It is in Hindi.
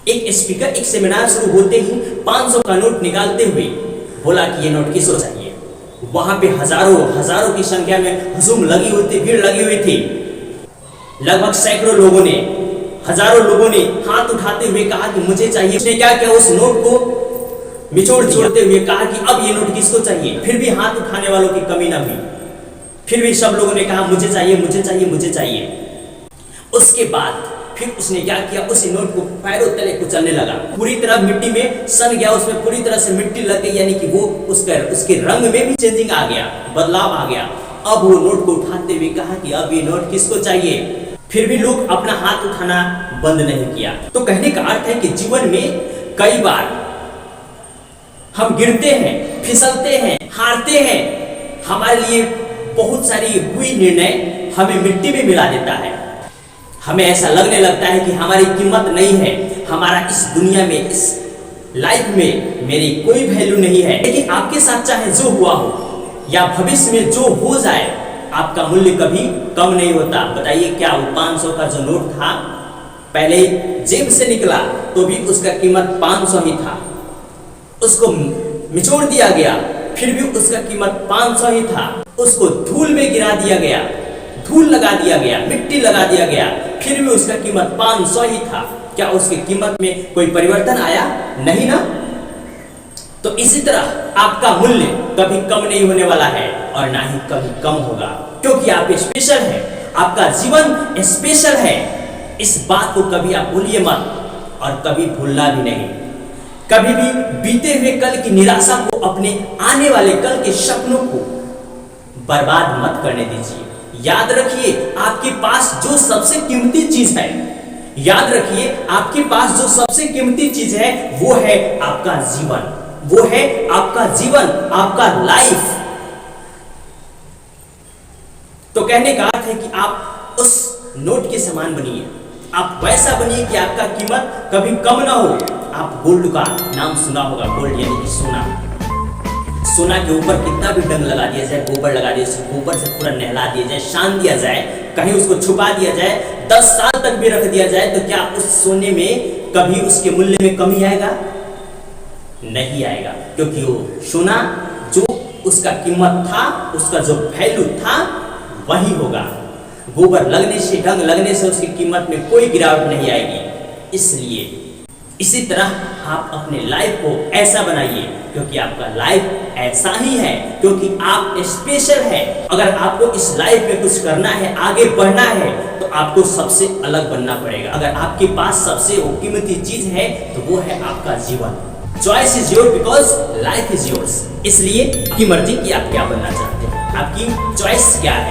एक स्पीकर एक सेमिनार शुरू होते ही 500 का नोट निकालते हुए बोला कि ये नोट किसको चाहिए। वहां पे हजारों की संख्या में हुजूम लगी हुई थी, भीड़ लगी हुई थी। लगभग सैकड़ों लोगों ने, हजारों लोगों ने हाथ उठाते हुए कहा कि मुझे चाहिए। उसने क्या किया, उस नोट को छोड़ते हुए कहा कि अब ये नोट किसको चाहिए। फिर भी हाथ उठाने वालों की कमी न हुई, फिर भी सब लोगों ने कहा मुझे चाहिए, मुझे चाहिए, मुझे चाहिए। उसके बाद फिर उसने क्या किया, उस नोट को पैरों तले कुचलने लगा। पूरी तरह मिट्टी में सन गया, उसमें पूरी तरह से मिट्टी लग गई, यानी कि वो उसके रंग में भी चेंजिंग आ गया, बदलाव आ गया। अब वो नोट को उठाते हुए कहा कि अब ये नोट किसको चाहिए। फिर भी लोग अपना हाथ उठाना बंद नहीं किया। तो कहने का अर्थ है कि जीवन में कई बार हम गिरते हैं, फिसलते हैं, हारते हैं। हमारे लिए बहुत सारी हुई निर्णय हमें मिट्टी में मिला देता है। हमें ऐसा लगने लगता है कि हमारी कीमत नहीं है, हमारा इस दुनिया में, इस लाइफ में मेरी कोई वैल्यू नहीं है। लेकिन आपके साथ चाहे जो हुआ हो या भविष्य में जो हो जाए, आपका मूल्य कभी कम नहीं होता। बताइए क्या वो 500 का जो नोट था, पहले जेब से निकला तो भी उसका कीमत 500 ही था। उसको निचोड़ दिया गया, फिर भी उसका कीमत 500 ही था। उसको धूल में गिरा दिया गया, धूल लगा दिया गया, मिट्टी लगा दिया गया, फिर भी उसका कीमत 500 ही था। क्या उसकी कीमत में कोई परिवर्तन आया? नहीं ना। तो इसी तरह आपका मूल्य कभी कम नहीं होने वाला है और ना ही कभी कम होगा, क्योंकि आप स्पेशल हैं, आपका जीवन स्पेशल है। इस बात को कभी आप भूलिए मत और कभी भूलना भी नहीं। कभी भी बीते हुए कल की निराशा को, अपने आने वाले कल के सपनों को बर्बाद मत करने दीजिए। याद रखिए आपके पास जो सबसे कीमती चीज है, याद रखिए आपके पास जो सबसे कीमती चीज है वो है आपका जीवन, वो है आपका जीवन, आपका लाइफ। तो कहने का अर्थ है कि आप उस नोट के समान बनिए, आप वैसा बनिए कि आपका कीमत कभी कम ना हो। आप गोल्ड का नाम सुना होगा, गोल्ड यानी कि सोना। सोना के ऊपर कितना भी डंग लगा दिया जाए, गोबर लगा दिया जाए, गोबर से पूरा नहला दिया जाए, शान दिया जाए, कहीं उसको छुपा दिया जाए, 10 साल तक भी रख दिया जाए, तो क्या उस सोने में कभी उसके मूल्य में कमी आएगा? नहीं आएगा, क्योंकि वो सोना जो उसका कीमत था, उसका जो वैल्यू था वही होगा। गोबर लगने से, डंग लगने से उसकी कीमत में कोई गिरावट नहीं आएगी। इसलिए इसी तरह आप अपने लाइफ को ऐसा बनाइए, क्योंकि आपका लाइफ ऐसा ही है, क्योंकि आप स्पेशल हैं। अगर आपको इस लाइफ में कुछ करना है, आगे बढ़ना है, तो आपको सबसे अलग बनना पड़ेगा। अगर आपके पास सबसे कीमती चीज है तो वो है आपका जीवन। Choice is your because life is yours. इसलिए आपकी मर्जी कि आप क्या बनना चाहते हैं, आपकी चॉइस क्या है।